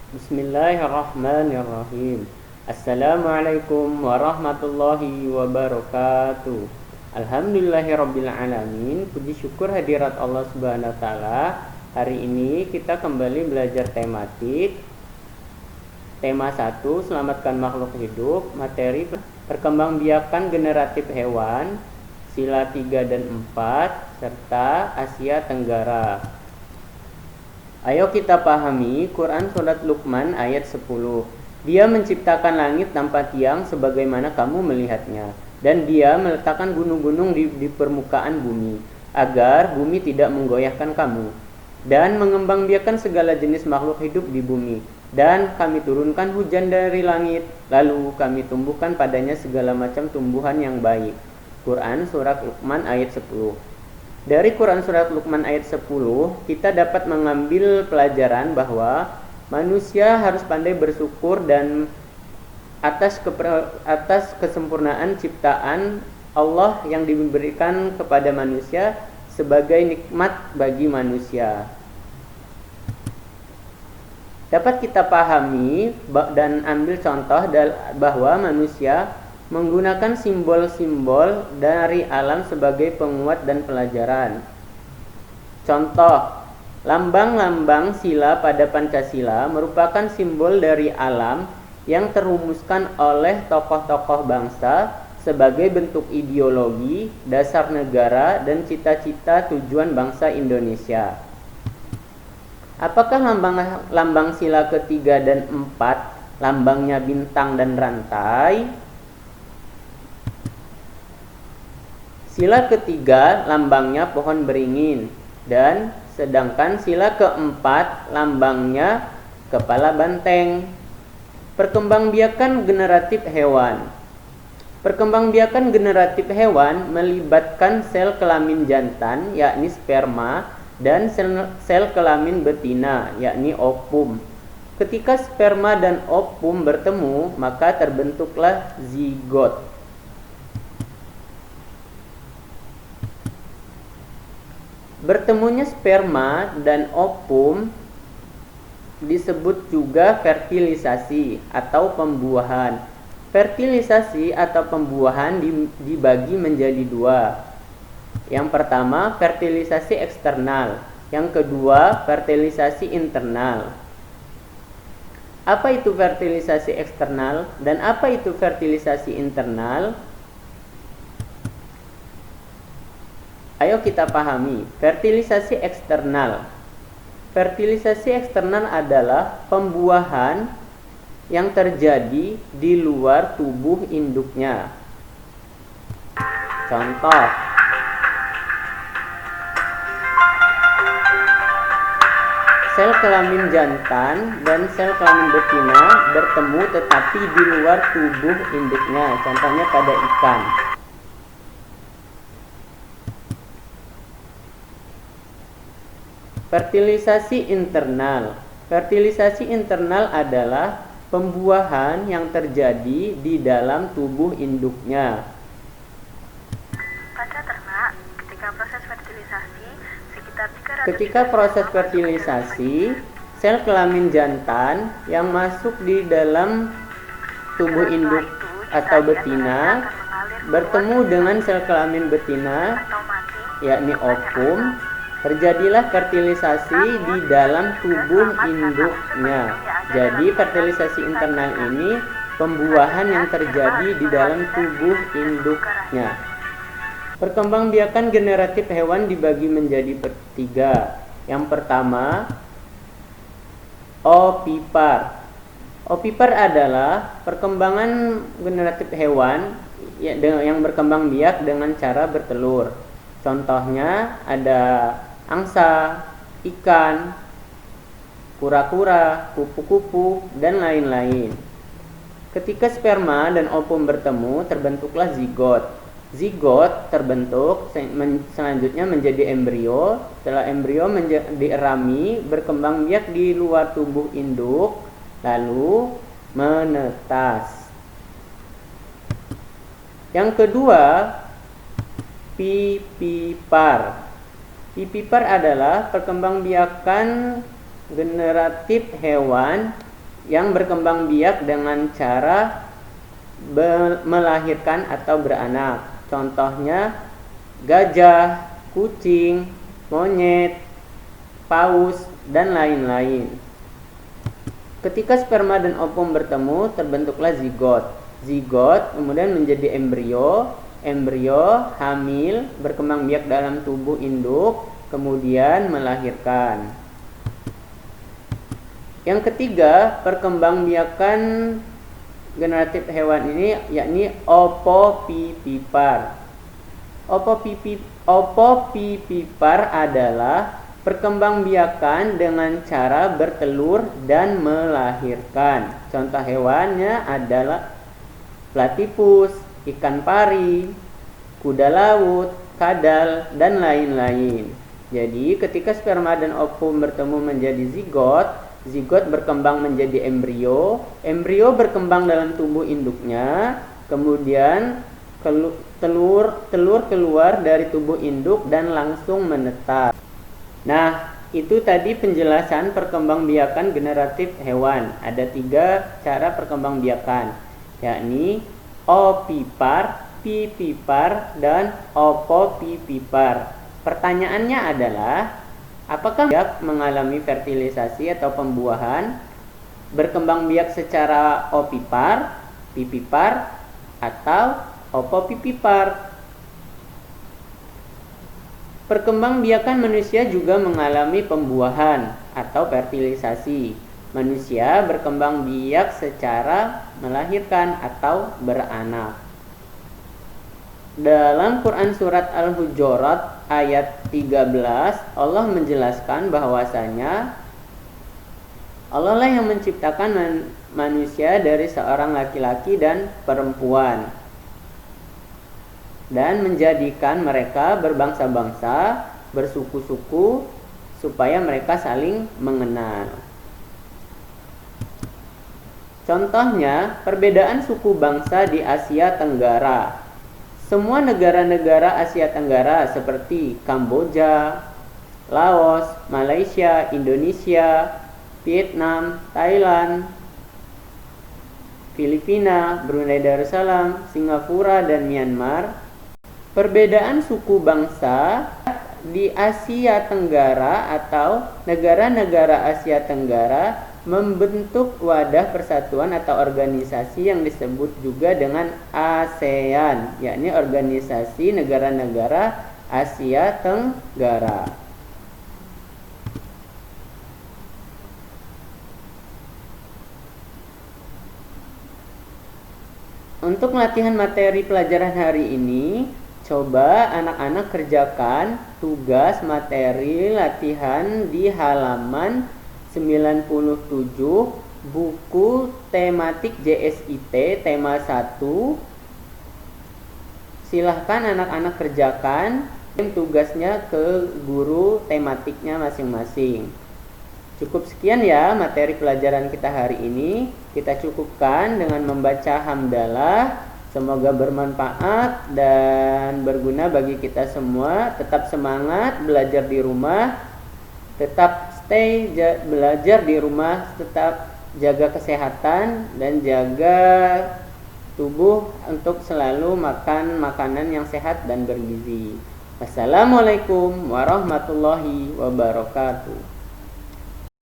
Bismillahirrahmanirrahim. Assalamualaikum warahmatullahi wabarakatuh. Alhamdulillahirrabbilalamin. Puji syukur hadirat Allah subhanahu wa ta'ala. Hari ini kita kembali belajar tematik. Tema 1, selamatkan makhluk hidup. Materi perkembangbiakan generatif hewan, sila 3 dan 4, serta Asia Tenggara. Ayo kita pahami Quran Surat Luqman ayat 10. Dia menciptakan langit tanpa tiang sebagaimana kamu melihatnya, dan dia meletakkan gunung-gunung di permukaan bumi, agar bumi tidak menggoyahkan kamu, dan mengembangbiakan segala jenis makhluk hidup di bumi. Dan kami turunkan hujan dari langit, lalu kami tumbuhkan padanya segala macam tumbuhan yang baik. Quran Surat Luqman ayat 10. Dari Quran Surat Luqman ayat 10, kita dapat mengambil pelajaran bahwa manusia harus pandai bersyukur dan atas kesempurnaan ciptaan Allah yang diberikan kepada manusia sebagai nikmat bagi manusia. Dapat kita pahami dan ambil contoh bahwa manusia menggunakan simbol-simbol dari alam sebagai penguat dan pelajaran. Contoh, lambang-lambang sila pada Pancasila merupakan simbol dari alam yang terumuskan oleh tokoh-tokoh bangsa sebagai bentuk ideologi, dasar negara, dan cita-cita tujuan bangsa Indonesia. Apakah lambang sila ketiga dan 4 lambangnya bintang dan rantai? Sila ketiga lambangnya pohon beringin, dan sedangkan sila keempat lambangnya kepala banteng. Perkembangbiakan generatif hewan. Perkembangbiakan generatif hewan melibatkan sel kelamin jantan, yakni sperma, dan sel kelamin betina, yakni ovum. Ketika sperma dan ovum bertemu, maka terbentuklah zigot. Bertemunya sperma dan ovum disebut juga fertilisasi atau pembuahan. Fertilisasi atau pembuahan dibagi menjadi dua. Yang pertama, fertilisasi eksternal. Yang kedua, fertilisasi internal. Apa itu fertilisasi eksternal dan apa itu fertilisasi internal? Ayo kita pahami. Fertilisasi eksternal. Fertilisasi eksternal adalah pembuahan yang terjadi di luar tubuh induknya. Contoh, sel kelamin jantan dan sel kelamin betina bertemu tetapi di luar tubuh induknya. Contohnya pada ikan. Fertilisasi internal. Fertilisasi internal adalah pembuahan yang terjadi di dalam tubuh induknya. Pada ternak, ketika proses fertilisasi, sel kelamin jantan yang masuk di dalam tubuh induk atau betina bertemu dengan sel kelamin betina, yakni ovum. Terjadilah fertilisasi di dalam tubuh induknya. Jadi fertilisasi internal ini pembuahan yang terjadi di dalam tubuh induknya. Perkembangbiakan generatif hewan dibagi menjadi tiga. Yang pertama, ovipar. Ovipar adalah perkembangan generatif hewan yang berkembang biak dengan cara bertelur. Contohnya ada angsa, ikan, kura-kura, kupu-kupu, dan lain-lain. Ketika sperma dan ovum bertemu, terbentuklah zigot. Zigot terbentuk selanjutnya menjadi embrio. Setelah embrio dierami, berkembang biak di luar tubuh induk, lalu menetas. Yang kedua, pipipar. Pipipar adalah perkembangbiakan generatif hewan yang berkembang biak dengan cara melahirkan atau beranak. Contohnya gajah, kucing, monyet, paus, dan lain-lain. Ketika sperma dan ovum bertemu, terbentuklah zigot. Zigot kemudian menjadi embrio. Embrio hamil, berkembang biak dalam tubuh induk, kemudian melahirkan. Yang ketiga, perkembangbiakan generatif hewan ini yakni opopipipar. Opopipipar adalah perkembangbiakan dengan cara bertelur dan melahirkan. Contoh hewannya adalah platypus, ikan pari, kuda laut, kadal, dan lain-lain. Jadi ketika sperma dan ovum bertemu menjadi zigot, zigot berkembang menjadi embrio, embrio berkembang dalam tubuh induknya, kemudian telur keluar dari tubuh induk dan langsung menetas. Nah, itu tadi penjelasan perkembangbiakan generatif hewan. Ada 3 cara perkembangbiakan, yakni opipar, pipipar, dan opopipipar. Pertanyaannya adalah, apakah biak mengalami fertilisasi atau pembuahan, berkembang biak secara opipar, pipipar, atau opopipipar? Perkembangbiakan manusia juga mengalami pembuahan atau fertilisasi. Manusia berkembang biak secara melahirkan atau beranak. Dalam Quran surat Al-Hujurat ayat 13, Allah menjelaskan bahwasanya Allah lah yang menciptakan manusia dari seorang laki-laki dan perempuan dan menjadikan mereka berbangsa-bangsa, bersuku-suku, supaya mereka saling mengenal. Contohnya, perbedaan suku bangsa di Asia Tenggara. Semua negara-negara Asia Tenggara seperti Kamboja, Laos, Malaysia, Indonesia, Vietnam, Thailand, Filipina, Brunei Darussalam, Singapura, dan Myanmar. Perbedaan suku bangsa di Asia Tenggara atau negara-negara Asia Tenggara membentuk wadah persatuan atau organisasi yang disebut juga dengan ASEAN, yakni Organisasi Negara-Negara Asia Tenggara. Untuk latihan materi pelajaran hari ini, coba anak-anak kerjakan tugas materi latihan di halaman 97 buku tematik JSIT tema 1. Silahkan anak-anak kerjakan tugasnya ke guru tematiknya masing-masing. Cukup sekian ya materi pelajaran kita hari ini. Kita cukupkan dengan membaca hamdalah. Semoga bermanfaat dan berguna bagi kita semua. Tetap semangat belajar di rumah. Tetap stay belajar di rumah. Tetap jaga kesehatan dan jaga tubuh untuk selalu makan makanan yang sehat dan bergizi. Wassalamualaikum warahmatullahi wabarakatuh.